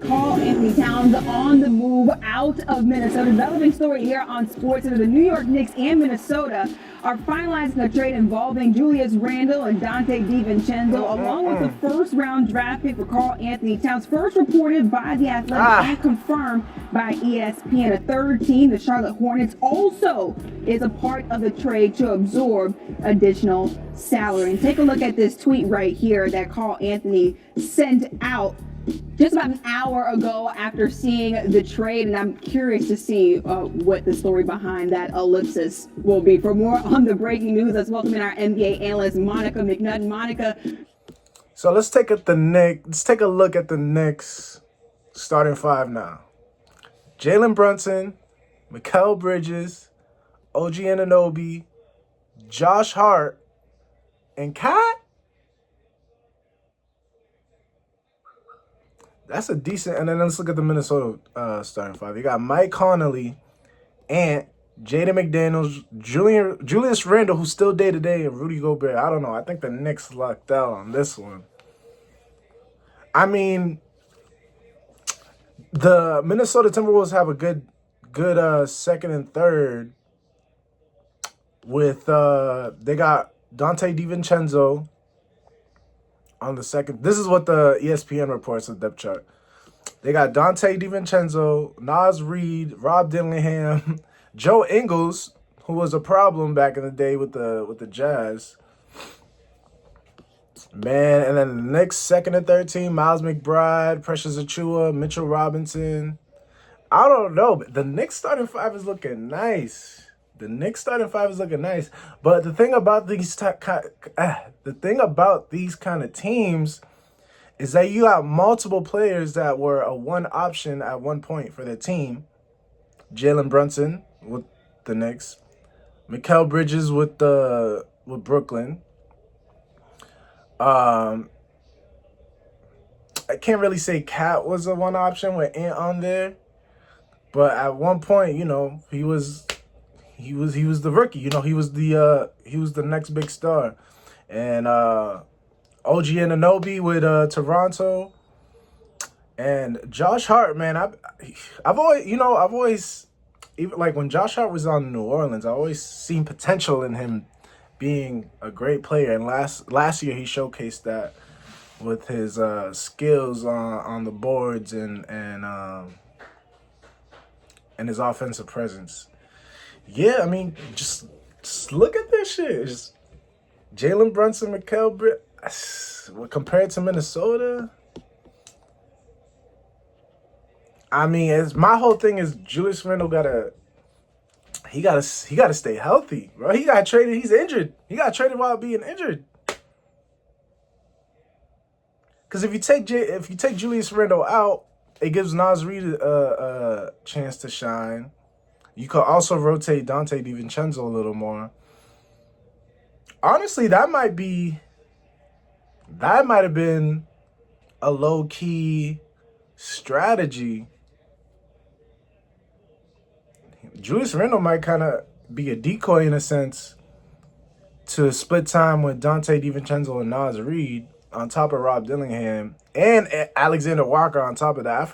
Karl-Anthony Towns on the move out of Minnesota. Developing story here on Sports. The New York Knicks and Minnesota are finalizing a trade involving Julius Randle and Dante DiVincenzo, along with the first-round draft pick for Karl-Anthony Towns. First reported by The Athletic and confirmed by ESPN. A third team, the Charlotte Hornets, also is a part of the trade to absorb additional salary. And take a look at this tweet right here that Karl-Anthony sent out just about an hour ago after seeing the trade, and I'm curious to see what the story behind that ellipsis will be. For more on the breaking news, let's welcome in our NBA analyst, Monica McNutt. Monica. So let's take a look at the Knicks starting five now. Jalen Brunson, Mikal Bridges, OG Anunoby, Josh Hart, and Cat. That's a decent. And then let's look at the Minnesota starting five. You got Mike Conley, Ant, Jaden McDaniels, Julius Randle, who's still day-to-day, and Rudy Gobert. I don't know. I think the Knicks lucked out on this one. I mean, the Minnesota Timberwolves have a good second and third with they got Dante DiVincenzo on the second. This is what the ESPN reports of the depth chart. They got Dante DiVincenzo, Naz Reid, Rob Dillingham, Joe Ingles, who was a problem back in the day with the Jazz. Man, and then the Knicks second and third team, Miles McBride, Precious Achiuwa, Mitchell Robinson. I don't know, but the Knicks starting five is looking nice. But the thing about these kind of teams is that you have multiple players that were a one option at one point for their team. Jalen Brunson with the Knicks, Mikal Bridges with Brooklyn. I can't really say Cat was a one option with Ant on there, but at one point, he was the rookie. He was the next big star. And OG Anunoby with Toronto, and Josh Hart, man. I've always even like when Josh Hart was on New Orleans, I always seen potential in him being a great player. And last year he showcased that with his skills on the boards and his offensive presence. Yeah, I mean, just look at this shit. Just Jalen Brunson, Mikal Bridges, compared to Minnesota. I mean, my whole thing is Julius Randle gotta stay healthy, bro. He got traded. He's injured. He got traded while being injured. Because if you take Julius Randle out, it gives Naz Reid a chance to shine. You could also rotate Dante DiVincenzo a little more. Honestly, that might have been a low-key strategy. Julius Randle might kind of be a decoy in a sense to split time with Dante DiVincenzo and Naz Reid on top of Rob Dillingham and Alexander Walker on top of that. I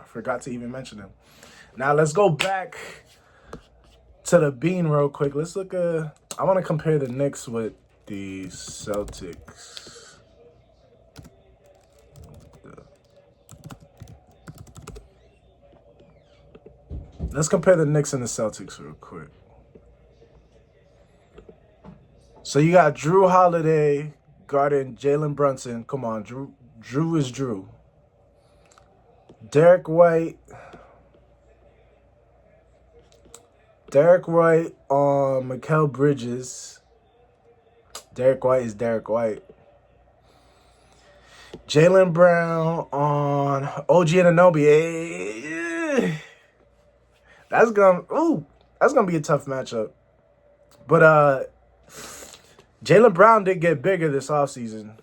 forgot to even mention him. Now let's go back to the bean real quick. Let's look at. I want to compare the Knicks with the Celtics. Let's compare the Knicks and the Celtics real quick. So you got Drew Holiday guarding Jalen Brunson. Come on, Drew is Drew. Derek White on Mikal Bridges. Derek White is Derek White. Jaylen Brown on OG Anunoby. Hey, that's gonna be a tough matchup. But Jaylen Brown did get bigger this offseason.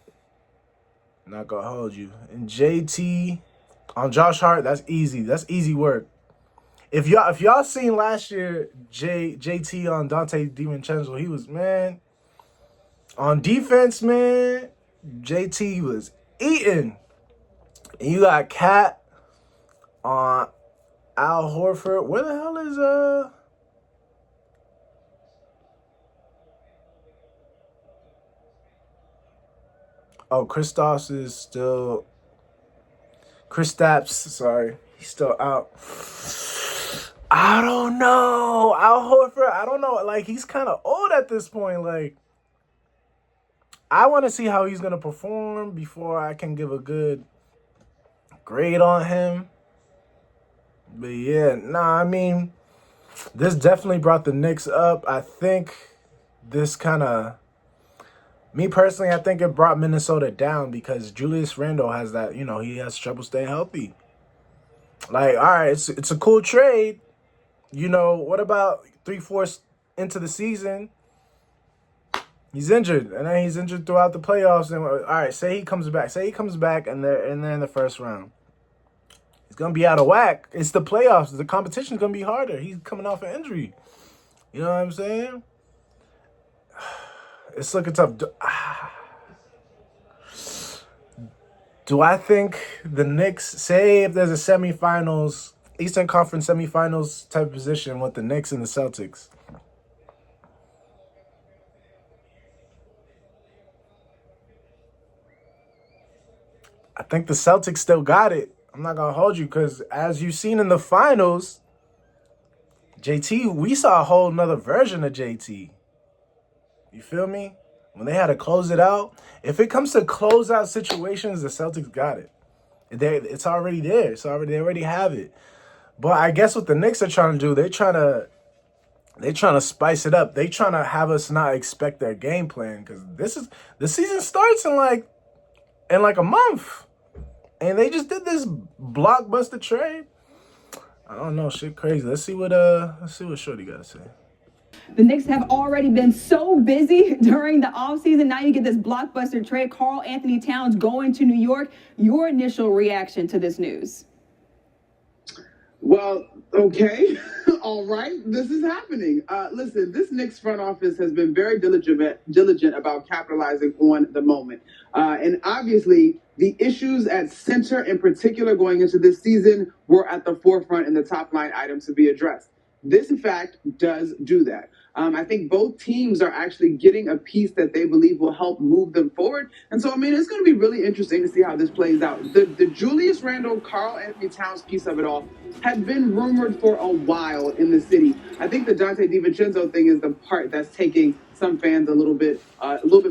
Not gonna hold you. And JT on Josh Hart, that's easy. That's easy work. If y'all seen last year JT on Dante DiVincenzo, he was, man, on defense, man, JT was eating. And you got Cat Al Horford. Where the hell is Oh, Kristaps is still. Kristaps, sorry, he's still out. I don't know. Al Horford, I don't know. Like, he's kind of old at this point. Like, I want to see how he's gonna perform before I can give a good grade on him. But yeah, nah, I mean, this definitely brought the Knicks up. I think this kind of, me personally, I think it brought Minnesota down because Julius Randle has that, he has trouble staying healthy. Like, all right, it's a cool trade. What about 3/4 into the season? He's injured, and then he's injured throughout the playoffs. And all right, say he comes back, and they're in the first round. He's gonna be out of whack. It's the playoffs. The competition's gonna be harder. He's coming off an injury. You know what I'm saying? It's looking tough. Do I think the Knicks, say if there's a semifinals, Eastern Conference semifinals type position with the Knicks and the Celtics? I think the Celtics still got it. I'm not going to hold you because as you've seen in the finals, JT, we saw a whole nother version of JT. You feel me? When they had to close it out. If it comes to closeout situations, the Celtics got it. It's already there. They already have it. But I guess what the Knicks are trying to do, they're trying to spice it up. They trying to have us not expect their game plan because the season starts in like a month. And they just did this blockbuster trade. I don't know, shit crazy. Let's see what Shorty got to say. The Knicks have already been so busy during the offseason. Now you get this blockbuster trade. Karl-Anthony Towns going to New York. Your initial reaction to this news? Well, okay. All right. This is happening. Listen, this Knicks front office has been very diligent about capitalizing on the moment. And obviously, the issues at center in particular going into this season were at the forefront and the top line items to be addressed. This, in fact, does do that. I think both teams are actually getting a piece that they believe will help move them forward. And so, I mean, it's going to be really interesting to see how this plays out. The Julius Randle, Karl-Anthony Towns piece of it all had been rumored for a while in the city. I think the Donte DiVincenzo thing is the part that's taking some fans a little bit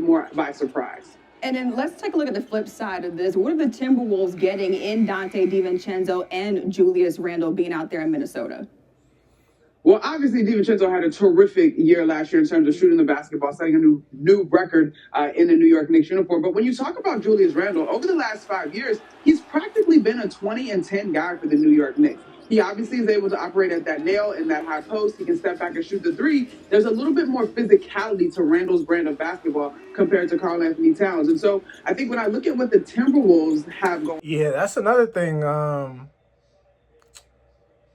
more by surprise. And then let's take a look at the flip side of this. What are the Timberwolves getting in Donte DiVincenzo and Julius Randle being out there in Minnesota? Well, obviously, DiVincenzo had a terrific year last year in terms of shooting the basketball, setting a new record in the New York Knicks uniform. But when you talk about Julius Randle, over the last 5 years, he's practically been a 20-10 guy for the New York Knicks. He obviously is able to operate at that nail in that high post. He can step back and shoot the three. There's a little bit more physicality to Randle's brand of basketball compared to Karl-Anthony Towns. And so I think when I look at what the Timberwolves have going... Yeah, that's another thing.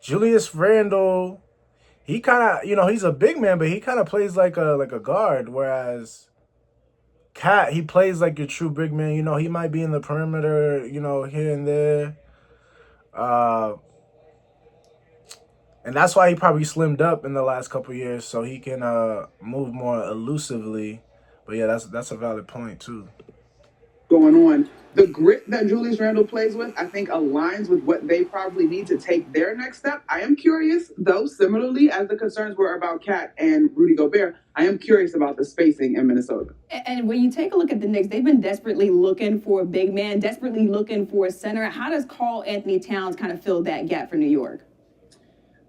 Julius Randle... He kind of, he's a big man, but he kind of plays like a guard. Whereas Cat, he plays like your true big man. He might be in the perimeter, here and there. And that's why he probably slimmed up in the last couple of years, so he can move more elusively. But yeah, that's a valid point too. Going on. The grit that Julius Randle plays with, I think, aligns with what they probably need to take their next step. I am curious, though, similarly as the concerns were about Cat and Rudy Gobert, I am curious about the spacing in Minnesota. And when you take a look at the Knicks, they've been desperately looking for a big man, desperately looking for a center. How does Karl-Anthony Towns kind of fill that gap for New York?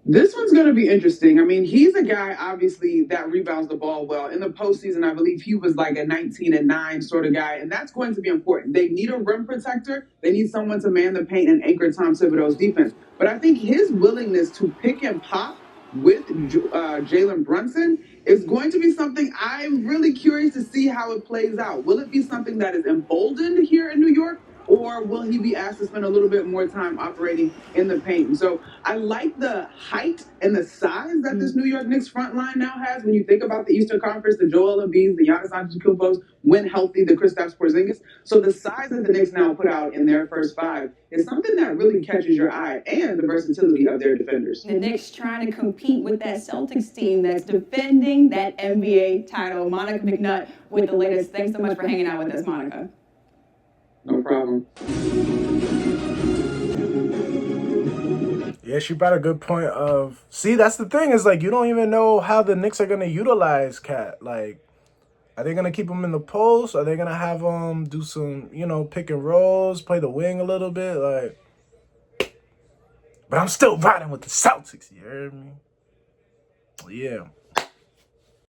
This one's going to be interesting. I mean, he's a guy, obviously, that rebounds the ball well. In the postseason, I believe he was like a 19-9 sort of guy, and that's going to be important. They need a rim protector. They need someone to man the paint and anchor Tom Thibodeau's defense. But I think his willingness to pick and pop with Jalen Brunson is going to be something I'm really curious to see how it plays out. Will it be something that is emboldened here in New York? or will he be asked to spend a little bit more time operating in the paint? And so I like the height and the size that this New York Knicks front line now has. When you think about the Eastern Conference, the Joel Embiid, the Giannis Antetokounmpos, when healthy, the Kristaps Porzingis. So the size that the Knicks now put out in their first five is something that really catches your eye, and the versatility of their defenders. The Knicks trying to compete with that Celtics team that's defending that NBA title. Monica McNutt with the latest. Thanks so much for hanging out with us, Monica. No problem. Yeah, she brought a good point of, see, that's the thing, is like, you don't even know how the Knicks are going to utilize Cat. Like, are they going to keep him in the post? Are they going to have him do some, pick and rolls, play the wing a little bit? Like, but I'm still riding with the Celtics, you heard me? Yeah.